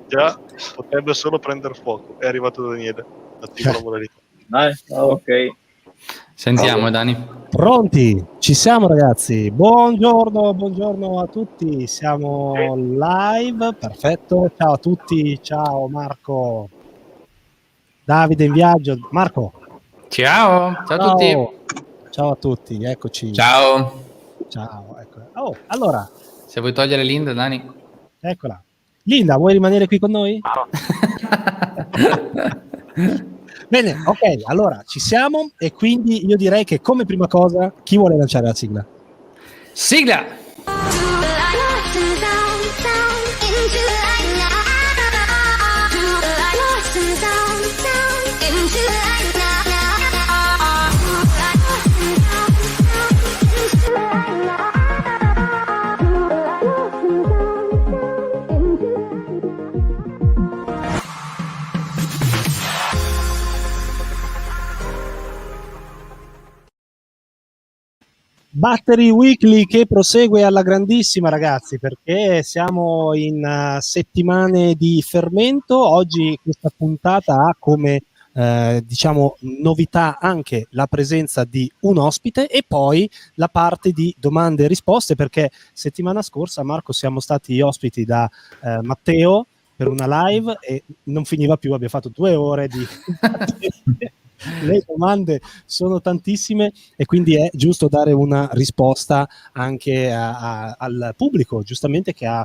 Già, potrebbe solo prendere fuoco. È arrivato Daniele. Attiva la modalità. Dai, ok. Sentiamo, Dani. Pronti? Ci siamo, ragazzi. Buongiorno a tutti. Siamo live. Perfetto. Ciao a tutti. Ciao Marco. Davide in viaggio. Marco. Ciao a tutti. Ciao a tutti, eccoci. Ciao. Ecco. Oh, allora. Se vuoi togliere Linda, Dani. Eccola. Linda, vuoi rimanere qui con noi? Bene, ok, allora ci siamo e quindi io direi che come prima cosa, chi vuole lanciare la sigla? Sigla! Battery Weekly che prosegue alla grandissima, ragazzi, perché siamo in settimane di fermento. Oggi questa puntata ha come diciamo novità anche la presenza di un ospite e poi la parte di domande e risposte, perché settimana scorsa, Marco, siamo stati ospiti da Matteo per una live e non finiva più, abbiamo fatto 2 ore di le domande sono tantissime e quindi è giusto dare una risposta anche al pubblico, giustamente, che ha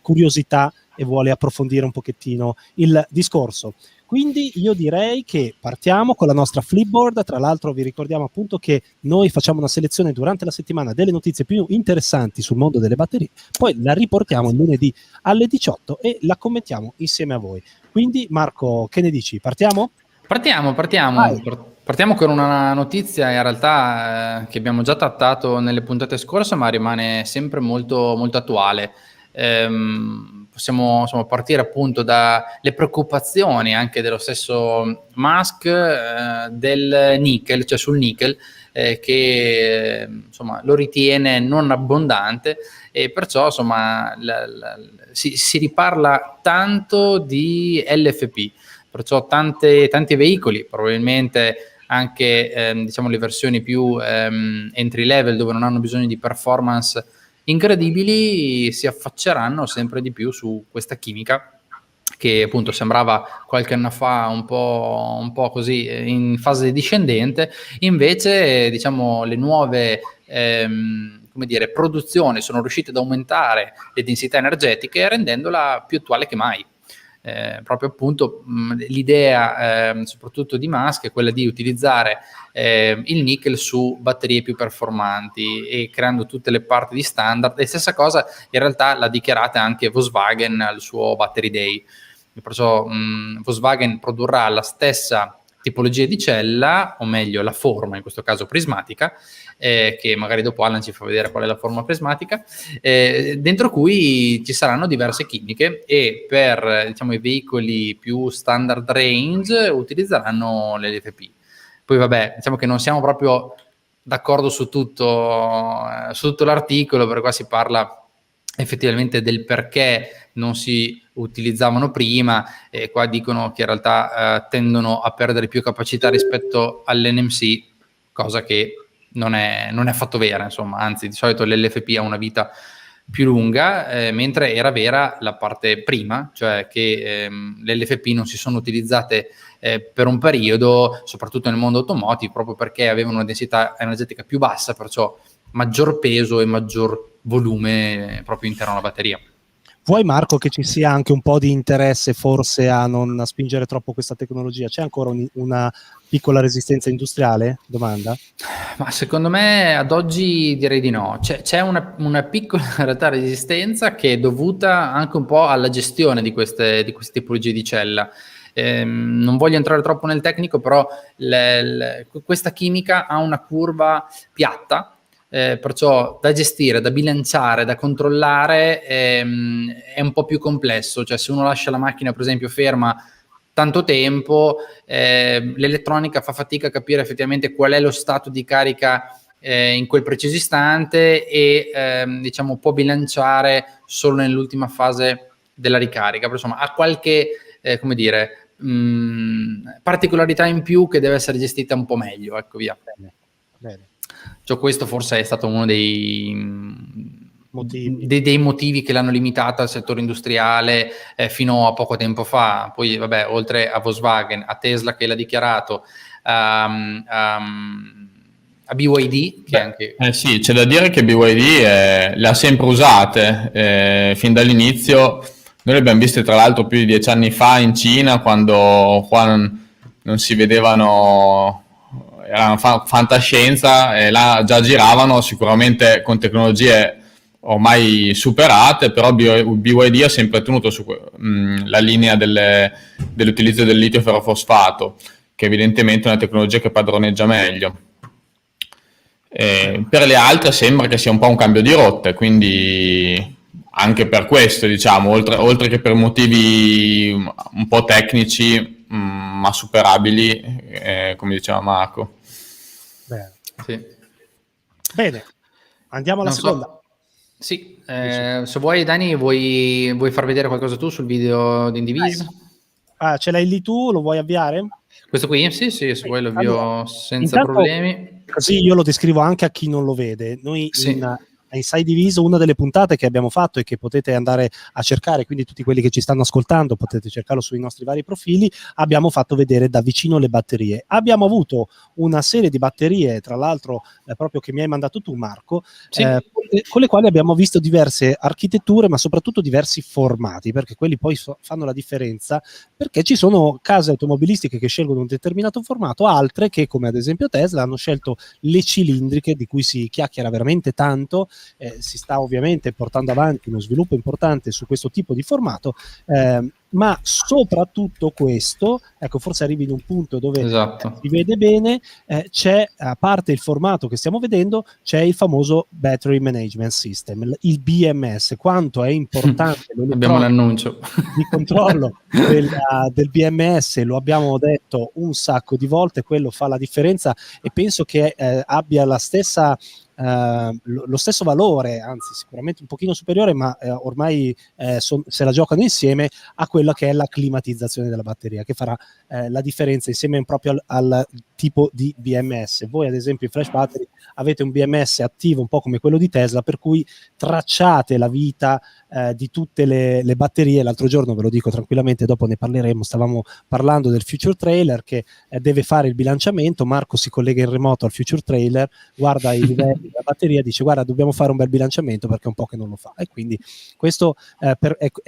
curiosità e vuole approfondire un pochettino il discorso. Quindi io direi che partiamo con la nostra Flipboard. Tra l'altro vi ricordiamo appunto che noi facciamo una selezione durante la settimana delle notizie più interessanti sul mondo delle batterie, poi la riportiamo il lunedì alle 18 e la commentiamo insieme a voi. Quindi Marco, che ne dici? Partiamo? Partiamo con una notizia in realtà che abbiamo già trattato nelle puntate scorse, ma rimane sempre molto, molto attuale. Possiamo partire appunto dalle preoccupazioni anche dello stesso Musk del nickel, cioè sul nickel, che insomma lo ritiene non abbondante e perciò insomma si riparla tanto di LFP. Perciò tanti veicoli, probabilmente anche diciamo le versioni più entry level, dove non hanno bisogno di performance incredibili, si affacceranno sempre di più su questa chimica che appunto sembrava qualche anno fa un po' così in fase discendente. Invece diciamo le nuove produzioni sono riuscite ad aumentare le densità energetiche rendendola più attuale che mai. Proprio appunto l'idea soprattutto di Musk è quella di utilizzare il nickel su batterie più performanti e creando tutte le parti di standard. E stessa cosa in realtà l'ha dichiarata anche Volkswagen al suo Battery Day, perciò Volkswagen produrrà la stessa tipologia di cella, o meglio la forma, in questo caso prismatica, che magari dopo Alan ci fa vedere qual è la forma prismatica, dentro cui ci saranno diverse chimiche e per diciamo i veicoli più standard range utilizzeranno l'LFP. Poi vabbè, diciamo che non siamo proprio d'accordo su tutto l'articolo, perché qua si parla effettivamente del perché non si utilizzavano prima, e qua dicono che in realtà tendono a perdere più capacità rispetto all'NMC, cosa che non è affatto vera, insomma, anzi di solito l'LFP ha una vita più lunga, mentre era vera la parte prima, cioè che l'LFP non si sono utilizzate per un periodo, soprattutto nel mondo automotive, proprio perché avevano una densità energetica più bassa, perciò maggior peso e maggior volume proprio interno alla batteria. Vuoi, Marco, che ci sia anche un po' di interesse forse a non spingere troppo questa tecnologia? C'è ancora una piccola resistenza industriale? Domanda. Ma secondo me ad oggi direi di no. C'è una piccola in realtà resistenza che è dovuta anche un po' alla gestione di queste tipologie di cella. Non voglio entrare troppo nel tecnico, però questa chimica ha una curva piatta, perciò da gestire, da bilanciare, da controllare è un po' più complesso. Cioè se uno lascia la macchina per esempio ferma tanto tempo, l'elettronica fa fatica a capire effettivamente qual è lo stato di carica in quel preciso istante e diciamo può bilanciare solo nell'ultima fase della ricarica, però insomma ha qualche come dire particolarità in più che deve essere gestita un po' meglio, ecco, via. Bene. Cioè, questo forse è stato uno dei motivi che l'hanno limitata al settore industriale fino a poco tempo fa. Poi vabbè, oltre a Volkswagen, a Tesla che l'ha dichiarato, a BYD che anche... sì, c'è da dire che BYD le ha sempre usate fin dall'inizio. Noi le abbiamo viste tra l'altro più di 10 anni fa in Cina, quando qua non si vedevano, era fantascienza, e là già giravano sicuramente con tecnologie ormai superate, però BYD ha sempre tenuto su la linea dell'utilizzo del litio ferrofosfato, che evidentemente è una tecnologia che padroneggia meglio. Per le altre sembra che sia un po' un cambio di rotte, quindi anche per questo, diciamo, oltre che per motivi un po' tecnici, ma superabili, come diceva Marco. Bene, Sì. Bene. Andiamo alla seconda. Sì, se vuoi Dani, vuoi far vedere qualcosa tu sul video di Indivisible? Ce l'hai lì tu, lo vuoi avviare? Questo qui? Sì, se vuoi lo avvio senza problemi. Così io lo descrivo anche a chi non lo vede. Noi in Inside Diviso, una delle puntate che abbiamo fatto e che potete andare a cercare, quindi tutti quelli che ci stanno ascoltando potete cercarlo sui nostri vari profili, abbiamo fatto vedere da vicino le batterie. Abbiamo avuto una serie di batterie, tra l'altro proprio che mi hai mandato tu Marco, con le quali abbiamo visto diverse architetture, ma soprattutto diversi formati, perché quelli poi fanno la differenza, perché ci sono case automobilistiche che scelgono un determinato formato, altre che, come ad esempio Tesla, hanno scelto le cilindriche, di cui si chiacchiera veramente tanto. Si sta ovviamente portando avanti uno sviluppo importante su questo tipo di formato, ma soprattutto questo, ecco, forse arrivi in un punto dove si vede bene, c'è, a parte il formato che stiamo vedendo, c'è il famoso Battery Management System, il BMS. Quanto è importante abbiamo l'annuncio di controllo del BMS, lo abbiamo detto un sacco di volte, quello fa la differenza, e penso che abbia la stessa lo stesso valore, anzi sicuramente un pochino superiore, ma ormai se la giocano insieme a quella che è la climatizzazione della batteria, che farà la differenza insieme proprio al tipo di BMS. Voi ad esempio in Flash Battery avete un BMS attivo un po' come quello di Tesla, per cui tracciate la vita di tutte le batterie. L'altro giorno, ve lo dico tranquillamente, dopo ne parleremo, stavamo parlando del Future Trailer che deve fare il bilanciamento. Marco si collega in remoto al Future Trailer, guarda i livelli della batteria, dice guarda dobbiamo fare un bel bilanciamento perché è un po' che non lo fa, e quindi questo è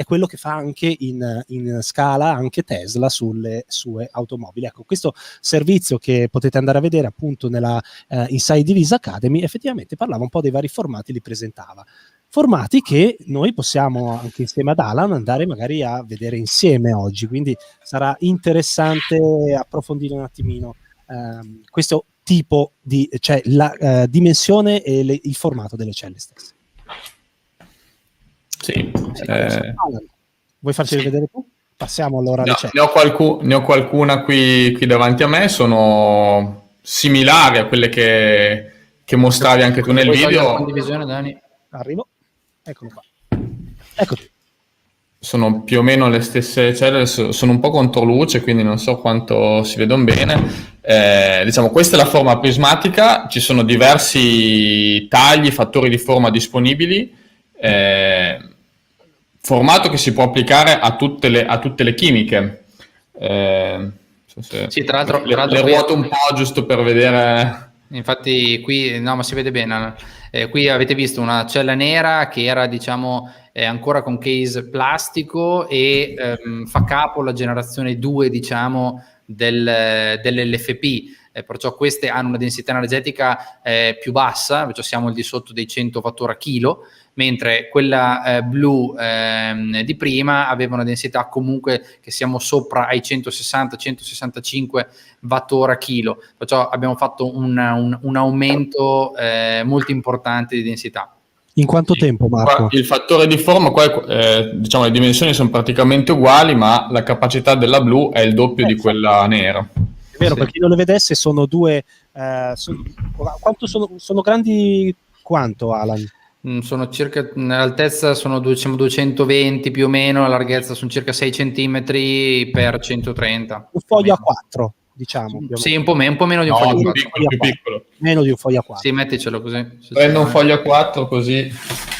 quello che fa anche in scala anche Tesla sulle sue automobili. Ecco, questo servizio che potete andare a vedere appunto nella Inside Divisa Academy effettivamente parlava un po' dei vari formati, li presentava. Formati che noi possiamo anche insieme ad Alan andare magari a vedere insieme oggi, quindi sarà interessante approfondire un attimino questo tipo di, cioè la dimensione e il formato delle celle stesse. Sì. Alan, vuoi farci vedere tu? Passiamo allora alle celle. Ne ho qualcuna qui davanti a me, sono similari a quelle che mostravi anche tu nel video. Condivisione, Dani. Arrivo. Eccolo qua. Eccoti. Sono più o meno le stesse celle, sono un po' controluce, quindi non so quanto si vedono bene. Diciamo, questa è la forma prismatica, ci sono diversi tagli, fattori di forma disponibili, formato che si può applicare a tutte le chimiche. Sì, tra l'altro le ruoto un po' giusto per vedere. Infatti qui, no, ma si vede bene. Qui avete visto una cella nera che era, diciamo, ancora con case plastico e fa capo alla generazione 2, diciamo, dell'LFP. Perciò queste hanno una densità energetica più bassa, perciò siamo al di sotto dei 100 Wh/kg, mentre quella blu di prima aveva una densità comunque che siamo sopra ai 160-165 Wh/kg, perciò abbiamo fatto un aumento molto importante di densità. In quanto tempo, Marco? Il fattore di forma, qua, diciamo, le dimensioni sono praticamente uguali, ma la capacità della blu è il doppio di quella nera. È vero, per chi non le vedesse, sono due... quanto sono grandi quanto, Alan? Sono circa, all'altezza sono 220 più o meno, la larghezza sono circa 6 cm per 130. Un foglio a 4, diciamo. Sì, un po' meno di un foglio a 4. Più piccolo. Meno di un foglio a 4. Sì, metticelo così. Prendo un foglio a 4 così.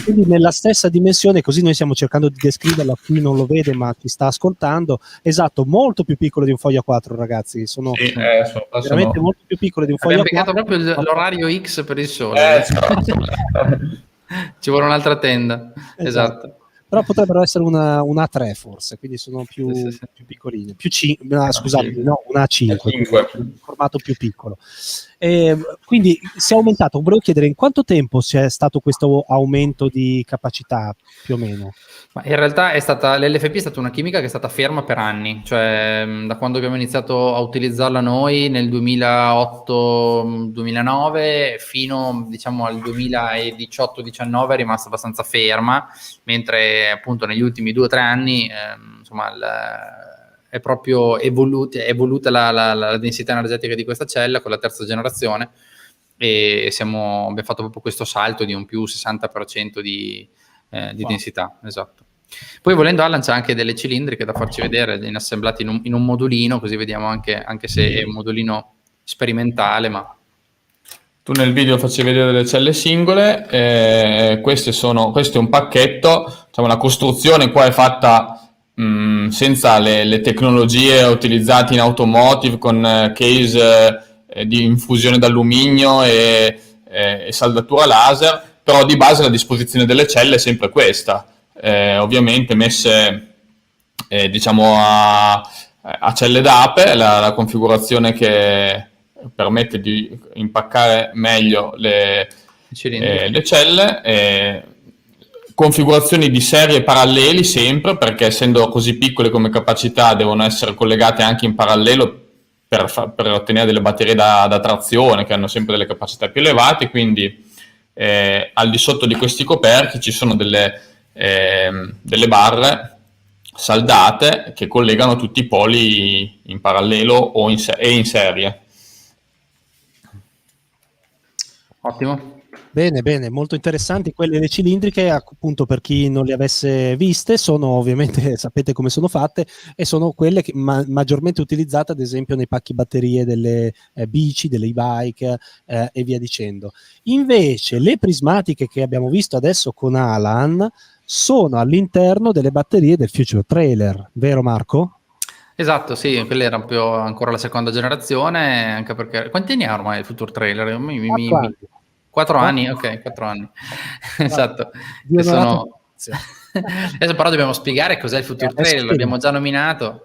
Quindi nella stessa dimensione, così noi stiamo cercando di descriverla, qui non lo vede ma ti sta ascoltando. Esatto, molto più piccolo di un foglio a 4, ragazzi. Sono veramente molto più piccolo di un foglio a 4. Abbiamo piegato proprio l'orario X per il sole. Ci vuole un'altra tenda. Esatto. Però potrebbero essere una A3 forse, quindi sono più piccoline. Scusate, no, una A5, un formato più piccolo. Quindi si è aumentato. Volevo chiedere in quanto tempo c'è stato questo aumento di capacità più o meno? Ma in realtà l'LFP è stata una chimica che è stata ferma per anni, cioè da quando abbiamo iniziato a utilizzarla noi nel 2008-2009 fino diciamo al 2018-19 è rimasta abbastanza ferma, mentre appunto negli ultimi 2 o 3 anni insomma è proprio evoluta la densità energetica di questa cella con la terza generazione e abbiamo fatto proprio questo salto di un più 60% di densità, esatto. Poi volendo Alan c'è anche delle cilindriche da farci vedere inassemblati in un modulino, così vediamo anche se è un modulino sperimentale, ma tu nel video facci vedere delle celle singole, questo è un pacchetto, diciamo, la costruzione qua è fatta senza le tecnologie utilizzate in automotive con case di infusione d'alluminio e saldatura laser, però di base la disposizione delle celle è sempre questa, ovviamente messe diciamo a celle d'ape, la configurazione che permette di impaccare meglio le celle, configurazioni di serie paralleli sempre, perché essendo così piccole come capacità devono essere collegate anche in parallelo per ottenere delle batterie da trazione che hanno sempre delle capacità più elevate, quindi al di sotto di questi coperchi ci sono delle barre saldate che collegano tutti i poli in parallelo o in serie. Ottimo. Bene, molto interessanti quelle le cilindriche, appunto per chi non le avesse viste, sono ovviamente, sapete come sono fatte, e sono quelle che maggiormente utilizzate ad esempio nei pacchi batterie delle bici, delle e-bike e via dicendo. Invece le prismatiche che abbiamo visto adesso con Alan sono all'interno delle batterie del Future Trailer, vero Marco? Esatto, sì, quella era proprio ancora la seconda generazione, anche perché... Quanti anni ha ormai il Future Trailer? 4 anni, ok, 4 anni. Esatto. Adesso però dobbiamo spiegare cos'è il Future Trailer, l'abbiamo già nominato.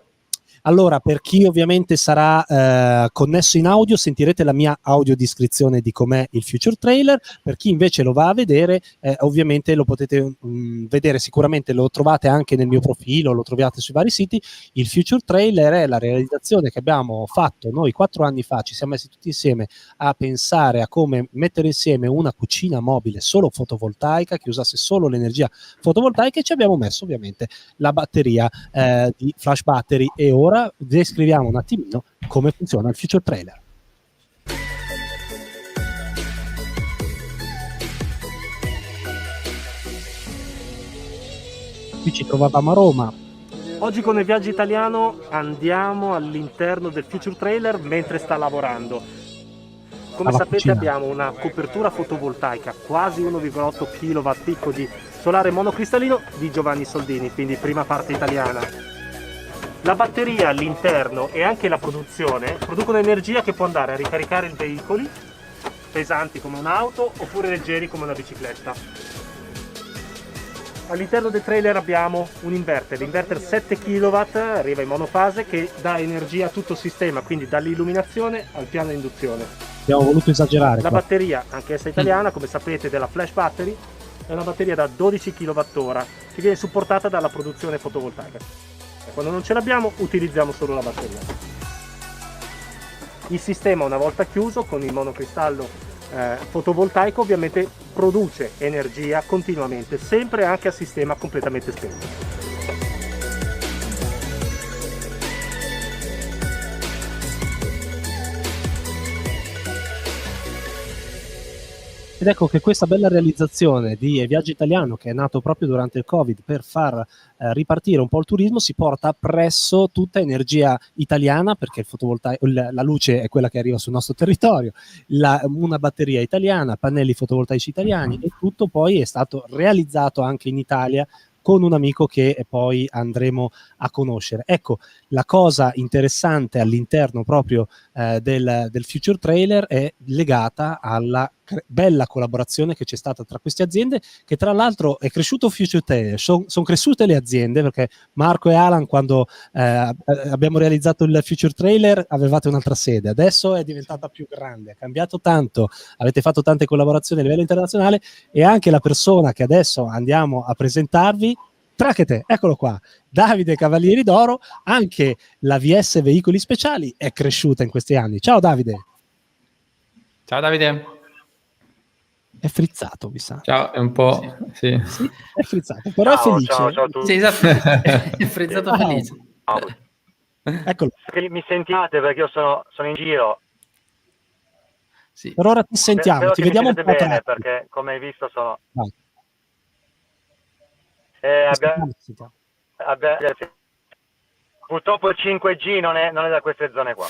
Allora, per chi ovviamente sarà connesso in audio, sentirete la mia audiodescrizione di com'è il Future Trailer. Per chi invece lo va a vedere, ovviamente lo potete vedere, sicuramente lo trovate anche nel mio profilo, lo trovate sui vari siti. Il Future Trailer è la realizzazione che abbiamo fatto noi 4 anni fa, ci siamo messi tutti insieme a pensare a come mettere insieme una cucina mobile solo fotovoltaica, che usasse solo l'energia fotovoltaica, e ci abbiamo messo ovviamente la batteria di flash battery. E ora descriviamo un attimino come funziona il Future Trailer. Qui ci trovavamo a Roma. Oggi con il Viaggio Italiano andiamo all'interno del Future Trailer mentre sta lavorando. Come sapete abbiamo una copertura fotovoltaica, quasi 1,8 kW picco di solare monocristallino di Giovanni Soldini, quindi prima parte italiana. La batteria all'interno e anche la produzione producono energia che può andare a ricaricare i veicoli pesanti come un'auto oppure leggeri come una bicicletta. All'interno del trailer abbiamo un inverter, l'inverter 7 kW arriva in monofase che dà energia a tutto il sistema, quindi dall'illuminazione al piano di induzione. Abbiamo voluto esagerare. La batteria, anch'essa italiana, come sapete, della Flash Battery, è una batteria da 12 kWh che viene supportata dalla produzione fotovoltaica. Quando non ce l'abbiamo utilizziamo solo la batteria. Il sistema una volta chiuso con il monocristallo fotovoltaico ovviamente produce energia continuamente, sempre anche a sistema completamente spento. Ed ecco che questa bella realizzazione di Viaggio Italiano, che è nato proprio durante il Covid per far ripartire un po' il turismo, si porta appresso tutta energia italiana, perché il fotovoltaico, la luce è quella che arriva sul nostro territorio, una batteria italiana, pannelli fotovoltaici italiani, e tutto poi è stato realizzato anche in Italia con un amico che poi andremo a conoscere. Ecco, la cosa interessante all'interno proprio del Future Trailer è legata alla bella collaborazione che c'è stata tra queste aziende, che tra l'altro è cresciuto Future Trailer, sono cresciute le aziende, perché Marco e Alan, quando abbiamo realizzato il Future Trailer, avevate un'altra sede, adesso è diventata più grande, è cambiato tanto, avete fatto tante collaborazioni a livello internazionale, e anche la persona che adesso andiamo a presentarvi, Trachete, eccolo qua, Davide Cavalieri d'Oro. Anche la VS Veicoli Speciali è cresciuta in questi anni. Ciao Davide. Ciao Davide. È frizzato, mi sa. Ciao, è un po'... Sì. Sì, è frizzato, però Ciao, è felice. ciao a tutti. Sì, esatto, è frizzato Ciao. felice. Eccolo. Mi sentiate perché io sono in giro. Sì. Per ora ti sentiamo, Spero ti che mi vediamo un po' sentite bene, tratti. perché come hai visto sono... Vai. Abbiamo... Purtroppo il 5G non è da queste zone qua.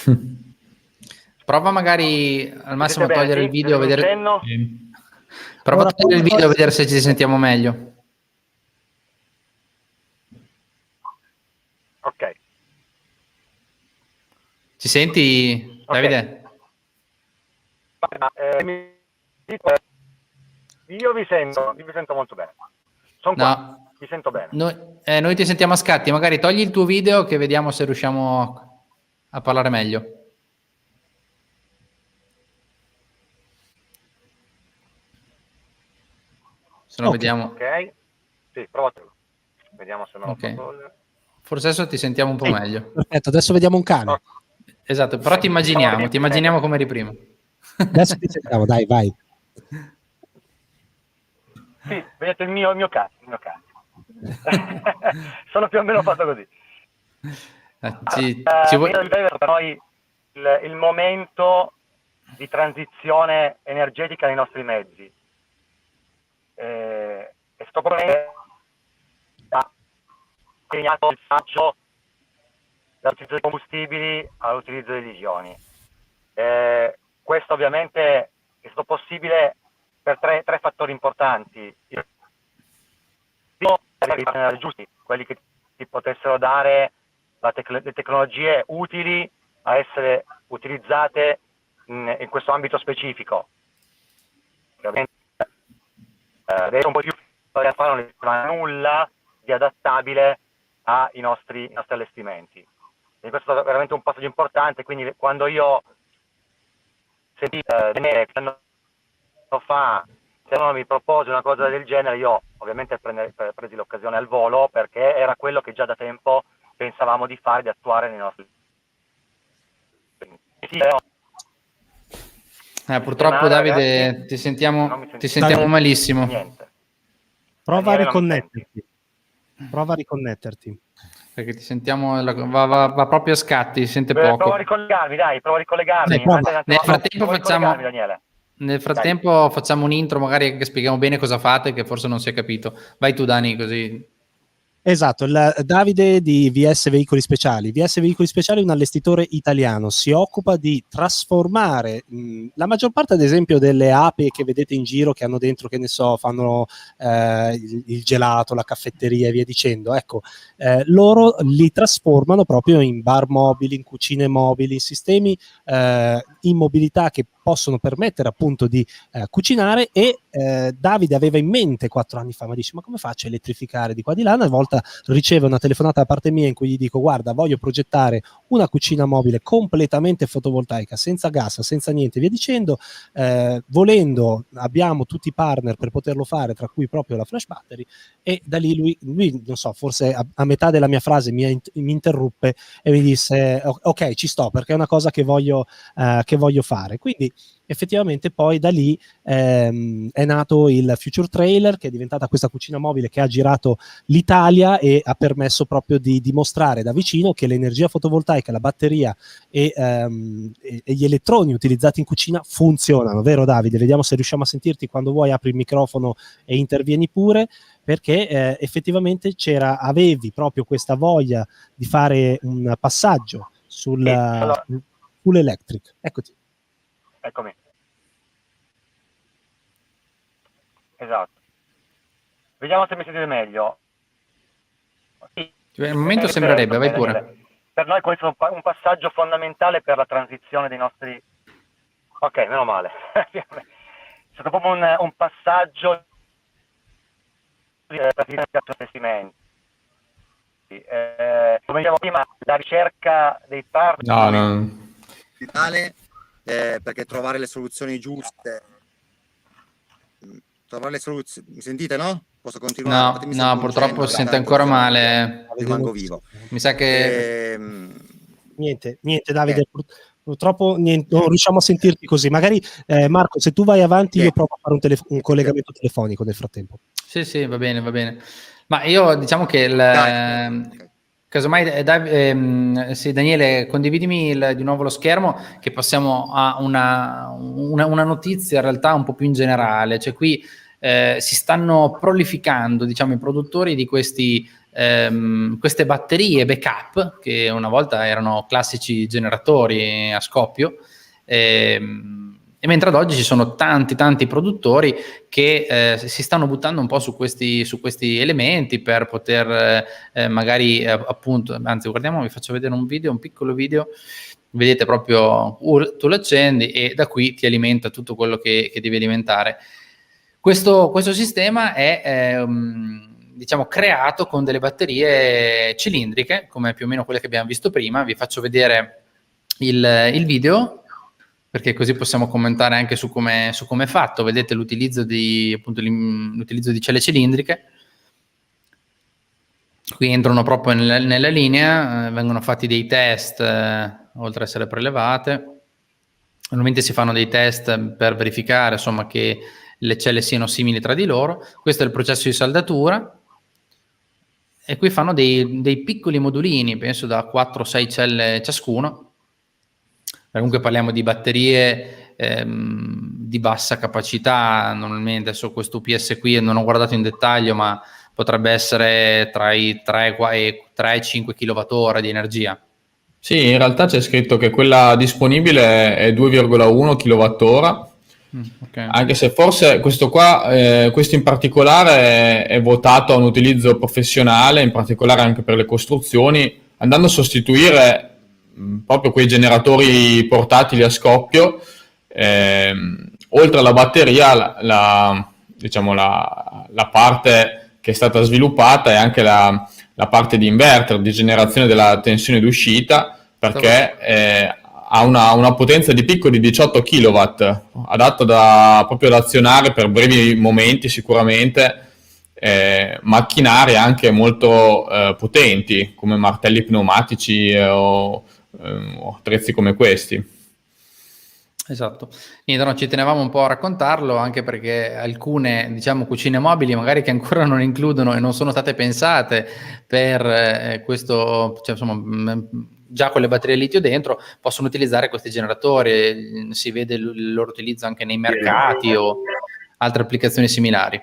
Prova magari al massimo a Sentite togliere bene, il video, sì? vedere... Cenno? Prova Ora a togliere il prova- video e vedere se ci sentiamo meglio. Ok. Ci senti, Ok. Davide? Io vi sento molto bene. Sono qua, No, vi sento bene. noi ti sentiamo a scatti, magari togli il tuo video che vediamo se riusciamo a parlare meglio. Se no Ok. vediamo. Ok? Sì, provatelo. Vediamo se non lo Ok. posso... Forse adesso ti sentiamo un po' meglio. Perfetto, adesso vediamo un cane. Esatto, però ti immaginiamo come eri prima. Adesso ti sentiamo, dai, vai. Sì, vedete il mio cane. Sono più o meno fatto così. Ci vuoi... Per noi il momento di transizione energetica nei nostri mezzi. E sto proponendo segnato il passaggio dall'utilizzo dei combustibili all'utilizzo degli ioni. Questo ovviamente è stato possibile per tre fattori importanti. Il primo, i partner giusti, quelli che ti potessero dare le tecnologie utili a essere utilizzate in questo ambito specifico. Ovviamente adesso un po' più a fare non c'è nulla di adattabile ai nostri allestimenti. E questo è stato veramente un passaggio importante, quindi quando io sentì che anno fa se uno mi propose una cosa del genere, io ovviamente presi l'occasione al volo, perché era quello che già da tempo pensavamo di fare, di attuare nei nostri... purtroppo Davide ragazzi, ti sentiamo Davide. malissimo. Niente. Prova a Daniele, non mi senti? riconnetterti. Prova a riconnetterti. Perché ti sentiamo, va proprio a scatti, si sente poco. Prova a ricollegarmi, dai, prova a ricollegarmi. Dai, prova. Nel frattempo prova a ricollegarmi, Daniele. Nel frattempo facciamo un intro, magari che spieghiamo bene cosa fate, che forse non si è capito. Vai tu, Dani, così. Esatto, Davide di VS Veicoli Speciali. VS Veicoli Speciali è un allestitore italiano, si occupa di trasformare la maggior parte, ad esempio, delle api che vedete in giro, che hanno dentro, che ne so, fanno il gelato, la caffetteria e via dicendo. Ecco, loro li trasformano proprio in bar mobili, in cucine mobili, in sistemi in mobilità che possono permettere appunto di cucinare, e Davide aveva in mente 4 anni fa, ma dice: ma come faccio a elettrificare di qua di là? Una volta riceve una telefonata da parte mia in cui gli dico: guarda, voglio progettare una cucina mobile completamente fotovoltaica, senza gas, senza niente, via dicendo. Volendo abbiamo tutti i partner per poterlo fare, tra cui proprio la Flash Battery, e da lì lui non so, forse a metà della mia frase mi interruppe e mi disse ok, ci sto, perché è una cosa che voglio fare. Quindi effettivamente poi da lì è nato il Future Trailer, che è diventata questa cucina mobile che ha girato l'Italia e ha permesso proprio di dimostrare da vicino che l'energia fotovoltaica, la batteria e gli elettroni utilizzati in cucina funzionano, vero Davide? Vediamo se riusciamo a sentirti. Quando vuoi apri il microfono e intervieni pure, perché effettivamente avevi proprio questa voglia di fare un passaggio sul full electric. Eccoti. Eccomi. Esatto. Vediamo se mi sentite meglio. Sì. Al momento sembrerebbe, vai pure. Daniele. Per noi questo è un passaggio fondamentale per la transizione dei nostri... Ok, meno male. È stato proprio un passaggio per i investimenti. Come dicevo prima, la ricerca dei partner... perché trovare le soluzioni giuste, mi sentite, no? Posso continuare? No, purtroppo si sente ancora male. Rimango vivo. Mi sa che niente Davide, purtroppo non riusciamo a sentirti così. Magari Marco, se tu vai avanti io provo a fare un collegamento telefonico nel frattempo. Sì, va bene. Ma io diciamo che casomai sì, Daniele, condividimi di nuovo lo schermo, che passiamo a una notizia in realtà un po' più in generale. Cioè qui si stanno prolificando, diciamo, i produttori di queste batterie backup, che una volta erano classici generatori a scoppio, e mentre ad oggi ci sono tanti produttori che si stanno buttando un po' su questi elementi per poter magari appunto, anzi guardiamo, vi faccio vedere un piccolo video. Vedete proprio tu l'accendi e da qui ti alimenta tutto quello che devi alimentare. Questo sistema è diciamo creato con delle batterie cilindriche, come più o meno quelle che abbiamo visto prima. Vi faccio vedere il video, perché così possiamo commentare anche su come è fatto. Vedete l'utilizzo di celle cilindriche. Qui entrano proprio nella linea, vengono fatti dei test, oltre a essere prelevate. Normalmente si fanno dei test per verificare, insomma, che le celle siano simili tra di loro. Questo è il processo di saldatura. E qui fanno dei piccoli modulini, penso da 4-6 celle ciascuno. Comunque parliamo di batterie di bassa capacità, normalmente. Adesso questo UPS qui non ho guardato in dettaglio, ma potrebbe essere tra i 3 e 5 kWh di energia. Sì, in realtà c'è scritto che quella disponibile è 2,1 kWh, okay. Anche se forse questo in particolare è votato a un utilizzo professionale, in particolare anche per le costruzioni, andando a sostituire proprio quei generatori portatili a scoppio. Oltre alla batteria, la parte che è stata sviluppata è anche la parte di inverter, di generazione della tensione d'uscita, perché ha una potenza di picco di 18 kW, adatto proprio ad azionare per brevi momenti sicuramente macchinari anche molto potenti, come martelli pneumatici o attrezzi come questi. Esatto. Niente, no, ci tenevamo un po' a raccontarlo, anche perché alcune, diciamo, cucine mobili magari che ancora non includono e non sono state pensate per questo, cioè, insomma, già con le batterie litio dentro, possono utilizzare questi generatori. Si vede il loro utilizzo anche nei mercati o altre applicazioni similari.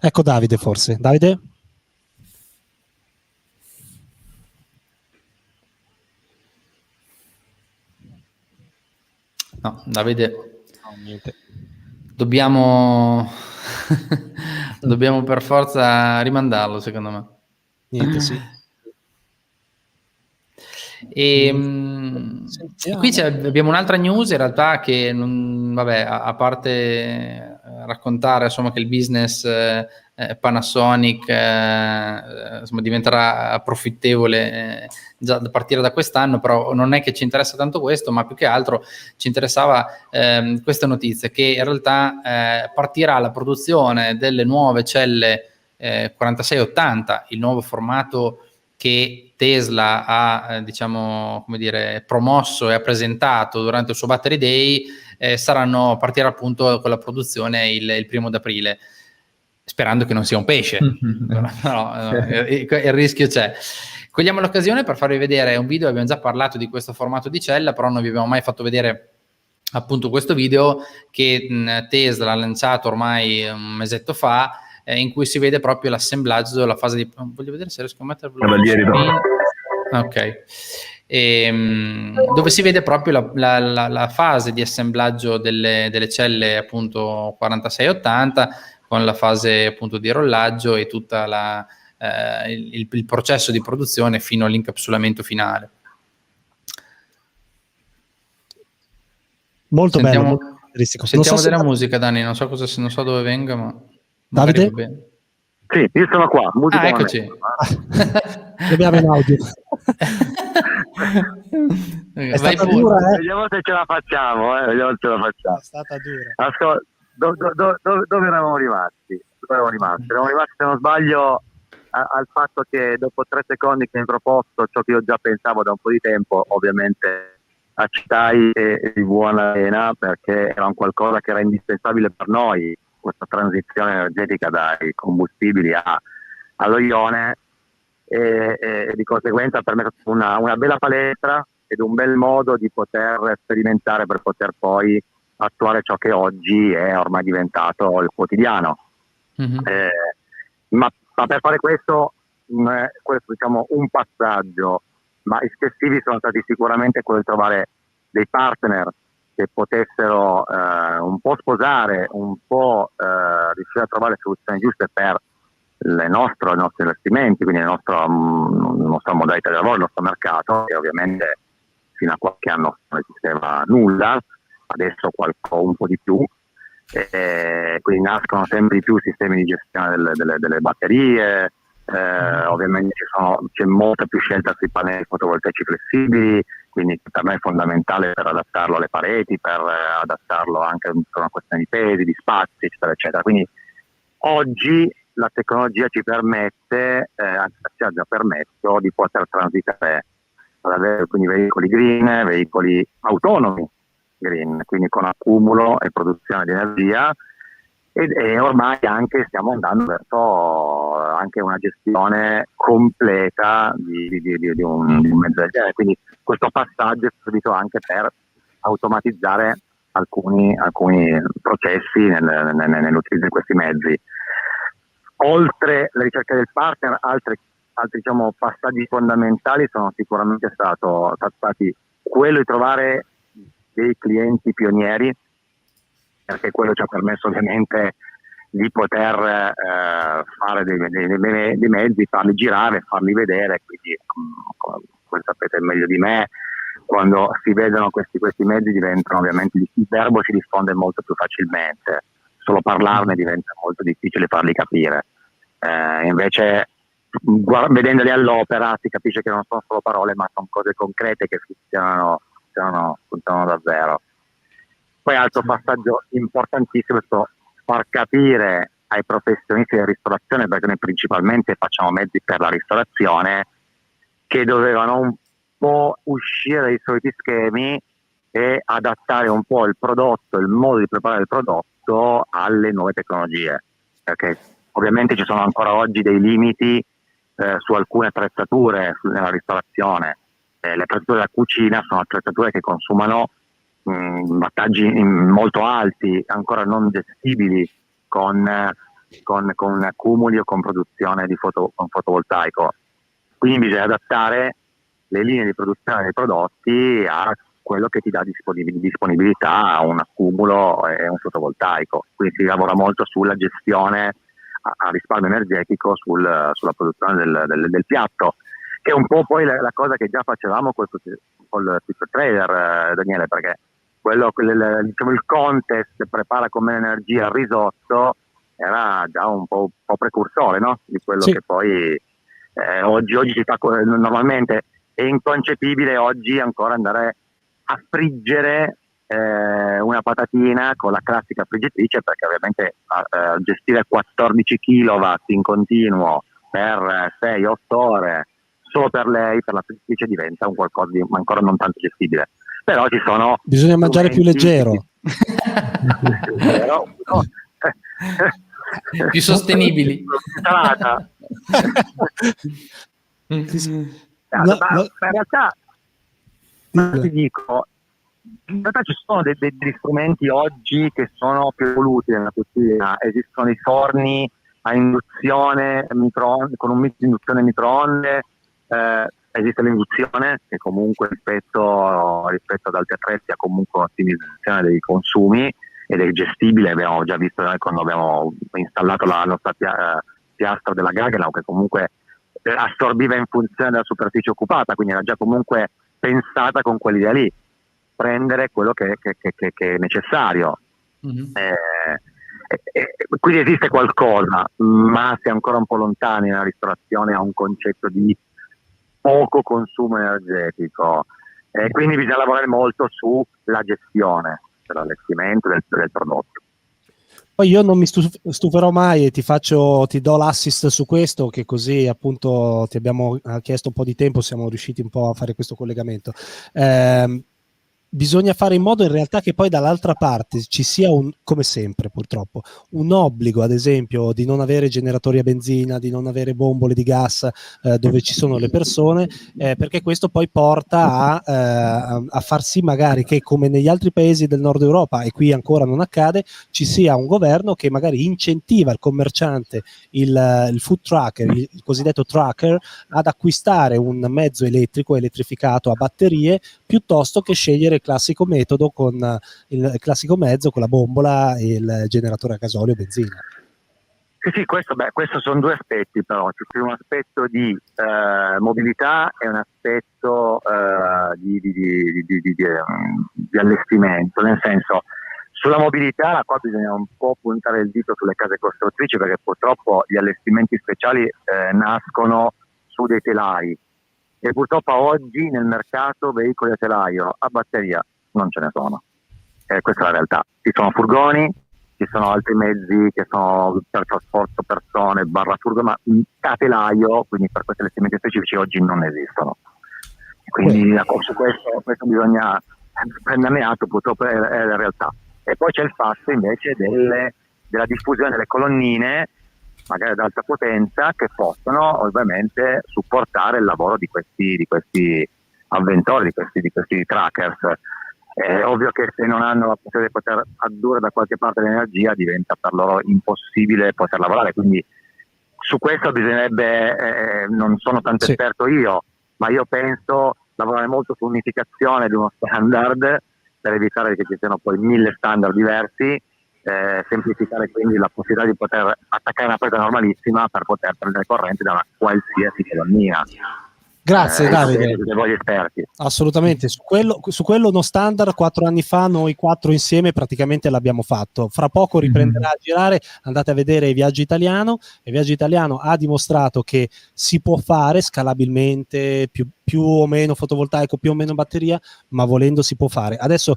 Ecco Davide, forse. Davide? No, Davide, no, niente. Dobbiamo per forza rimandarlo, secondo me. Niente, sì. Qui abbiamo un'altra news in realtà che a parte raccontare insomma che il business Panasonic insomma, diventerà profittevole già da partire da quest'anno, però non è che ci interessa tanto questo, ma più che altro ci interessava questa notizia, che in realtà partirà la produzione delle nuove celle 4680, il nuovo formato che Tesla ha diciamo, come dire, promosso e ha presentato durante il suo Battery Day. Partirà appunto con la produzione il 1° aprile, sperando che non sia un pesce. No, il rischio c'è. Cogliamo l'occasione per farvi vedere un video. Abbiamo già parlato di questo formato di cella, però non vi abbiamo mai fatto vedere appunto questo video che Tesla ha lanciato ormai un mesetto fa, in cui si vede proprio l'assemblaggio, la fase di... Voglio vedere se riesco a metterlo. Ok. Dove si vede proprio la fase di assemblaggio delle celle appunto 4680, con la fase appunto di rollaggio e tutta il processo di produzione fino all'incapsulamento finale. Molto Sentiamo, bello, molto caratteristico. Sentiamo della musica, Dani, non so dove venga, ma Davide? va bene. Sì, io sono qua. Musica Eccoci. Abbiamo in audio. È stata dura, Vediamo se ce la facciamo, Vediamo se ce la facciamo. È stata dura. Dove eravamo rimasti? Eravamo rimasti, se non sbaglio, al fatto che dopo 3 secondi che mi hai proposto ciò che io già pensavo da un po' di tempo, ovviamente accettai di buona pena, perché era un qualcosa che era indispensabile per noi, questa transizione energetica dai combustibili allo ione, e di conseguenza per me è stata una bella palestra ed un bel modo di poter sperimentare per poter poi attuare ciò che oggi è ormai diventato il quotidiano. Mm-hmm. Ma per fare questo diciamo un passaggio, ma i successivi sono stati sicuramente quello di trovare dei partner che potessero un po' sposare, un po' riuscire a trovare le soluzioni giuste per i nostri investimenti, quindi la nostra modalità di lavoro, il nostro mercato, che ovviamente fino a qualche anno non esisteva nulla, adesso un po' di più, quindi nascono sempre di più sistemi di gestione delle batterie, ovviamente c'è molta più scelta sui pannelli fotovoltaici flessibili, quindi per me è fondamentale per adattarlo alle pareti, per adattarlo anche per una questione di pesi, di spazi, eccetera, eccetera. Quindi oggi la tecnologia ci permette, anzi ci ha già permesso, di poter transitare ad avere quindi veicoli green, veicoli autonomi green, quindi con accumulo e produzione di energia, e ormai anche stiamo andando verso anche una gestione completa di un mezzo del genere. Quindi questo passaggio è servito anche per automatizzare alcuni processi nell'utilizzo di questi mezzi. Oltre la ricerca del partner, altri diciamo, passaggi fondamentali sono sicuramente stati quello di trovare dei clienti pionieri, perché quello ci ha permesso ovviamente di poter fare dei mezzi, farli girare, farli vedere. Quindi, come sapete meglio di me, quando si vedono questi mezzi diventano ovviamente, il verbo si diffonde molto più facilmente, solo parlarne diventa molto difficile farli capire. Invece vedendoli all'opera si capisce che non sono solo parole, ma sono cose concrete che funzionano davvero. Poi altro passaggio importantissimo è far capire ai professionisti della ristorazione, perché noi principalmente facciamo mezzi per la ristorazione, che dovevano un po' uscire dai soliti schemi e adattare un po' il prodotto, il modo di preparare il prodotto alle nuove tecnologie, perché ovviamente ci sono ancora oggi dei limiti su alcune attrezzature nella ristorazione. Le attrezzature della cucina sono attrezzature che consumano wattaggi molto alti, ancora non gestibili con accumuli o con produzione con fotovoltaico. Quindi bisogna adattare le linee di produzione dei prodotti a quello che ti dà disponibilità a un accumulo e un fotovoltaico. Quindi si lavora molto sulla gestione a risparmio energetico sulla produzione del piatto, che è un po' poi la cosa che già facevamo col Future Trader, Daniele, perché diciamo, il contest prepara con meno energia il risotto era già un po' precursore, no? Di quello Sì. che poi oggi si fa. Normalmente è inconcepibile oggi ancora andare a friggere una patatina con la classica friggitrice, perché ovviamente gestire 14 kW in continuo per 6-8 ore solo per lei, per la friggitrice, diventa un qualcosa di ancora non tanto gestibile. Però ci sono Bisogna mangiare più leggero. Più sostenibili. No, Ma no. in realtà ti dico, in realtà ci sono degli strumenti oggi che sono più evoluti nella cucina. Esistono i forni a induzione microonde, con un mix di induzione microonde, esiste l'induzione che comunque rispetto ad altri attrezzi ha comunque un'ottimizzazione dei consumi ed è gestibile. Abbiamo già visto quando abbiamo installato la nostra piastra della Gaggenau, che comunque assorbiva in funzione della superficie occupata, quindi era già comunque pensata con quell'idea lì, prendere quello che è necessario. Quindi esiste qualcosa, ma si è ancora un po' lontani nella ristorazione a un concetto di poco consumo energetico, quindi bisogna lavorare molto sulla gestione dell'allestimento del prodotto. Poi io non mi stuferò mai e ti do l'assist su questo, che così appunto ti abbiamo chiesto un po' di tempo, siamo riusciti un po' a fare questo collegamento. Bisogna fare in modo in realtà che poi dall'altra parte ci sia come sempre purtroppo, un obbligo, ad esempio, di non avere generatori a benzina, di non avere bombole di gas dove ci sono le persone, perché questo poi porta a far sì magari che, come negli altri paesi del nord Europa, e qui ancora non accade, ci sia un governo che magari incentiva il commerciante, il food trucker, il cosiddetto trucker, ad acquistare un mezzo elettrificato a batterie, piuttosto che scegliere il classico metodo con il classico mezzo con la bombola e il generatore a gasolio o benzina. Sì, questo sono due aspetti, però c'è un aspetto di mobilità e un aspetto di allestimento, nel senso, sulla mobilità qua bisogna un po' puntare il dito sulle case costruttrici, perché purtroppo gli allestimenti speciali nascono su dei telai e purtroppo oggi nel mercato veicoli a telaio a batteria non ce ne sono. Questa è la realtà. Ci sono furgoni, ci sono altri mezzi che sono per trasporto persone /furgone, ma a telaio, quindi per questi allestimenti specifici oggi non esistono. Quindi su questo bisogna prenderne atto, purtroppo è la realtà. E poi c'è il fatto invece della diffusione delle colonnine magari ad alta potenza, che possono ovviamente supportare il lavoro di questi avventori, di questi trackers. È ovvio che se non hanno la possibilità di poter addurre da qualche parte l'energia, diventa per loro impossibile poter lavorare. Quindi su questo bisognerebbe, non sono tanto esperto io, ma io penso lavorare molto sull'unificazione di uno standard per evitare che ci siano poi 1000 standard diversi, semplificare quindi la possibilità di poter attaccare una presa normalissima per poter prendere corrente da una qualsiasi colonnina. Grazie Davide. Voi esperti. Assolutamente, su quello uno standard 4 anni fa noi 4 insieme praticamente l'abbiamo fatto. Fra poco riprenderà a girare, andate a vedere Viaggio Italiano, e Viaggio Italiano ha dimostrato che si può fare scalabilmente, più o meno fotovoltaico, più o meno batteria, ma volendo si può fare. Adesso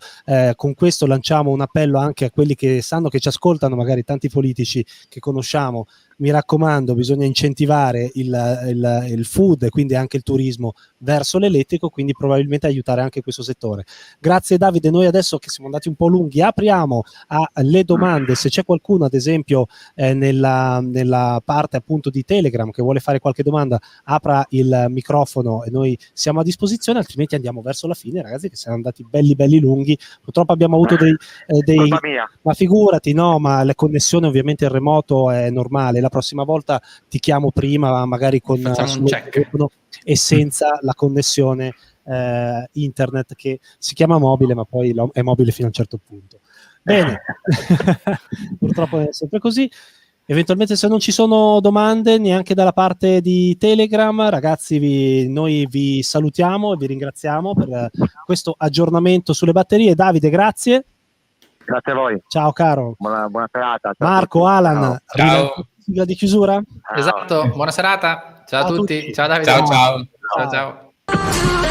con questo lanciamo un appello anche a quelli che sanno, che ci ascoltano, magari tanti politici che conosciamo. Mi raccomando, bisogna incentivare il food e quindi anche il turismo verso l'elettrico, quindi probabilmente aiutare anche questo settore. Grazie Davide, noi adesso che siamo andati un po' lunghi apriamo alle domande. Se c'è qualcuno ad esempio nella parte appunto di Telegram che vuole fare qualche domanda, apra il microfono e noi siamo a disposizione, altrimenti andiamo verso la fine, ragazzi, che siamo andati belli lunghi. Purtroppo abbiamo avuto dei Colpa mia. Ma figurati, no, ma la connessione ovviamente il remoto è normale. La prossima volta ti chiamo prima, magari con un check e senza la connessione internet, che si chiama mobile, ma poi è mobile fino a un certo punto. Bene, purtroppo è sempre così. Eventualmente, se non ci sono domande neanche dalla parte di Telegram, ragazzi, noi vi salutiamo e vi ringraziamo per questo aggiornamento sulle batterie. Davide, grazie. Grazie a voi. Ciao caro. Buona serata. Ciao Marco, a tutti. Alan, Ciao. sigla di chiusura? Esatto, buona serata. Ciao a tutti. Ciao Davide. Ciao ciao. Ciao ciao.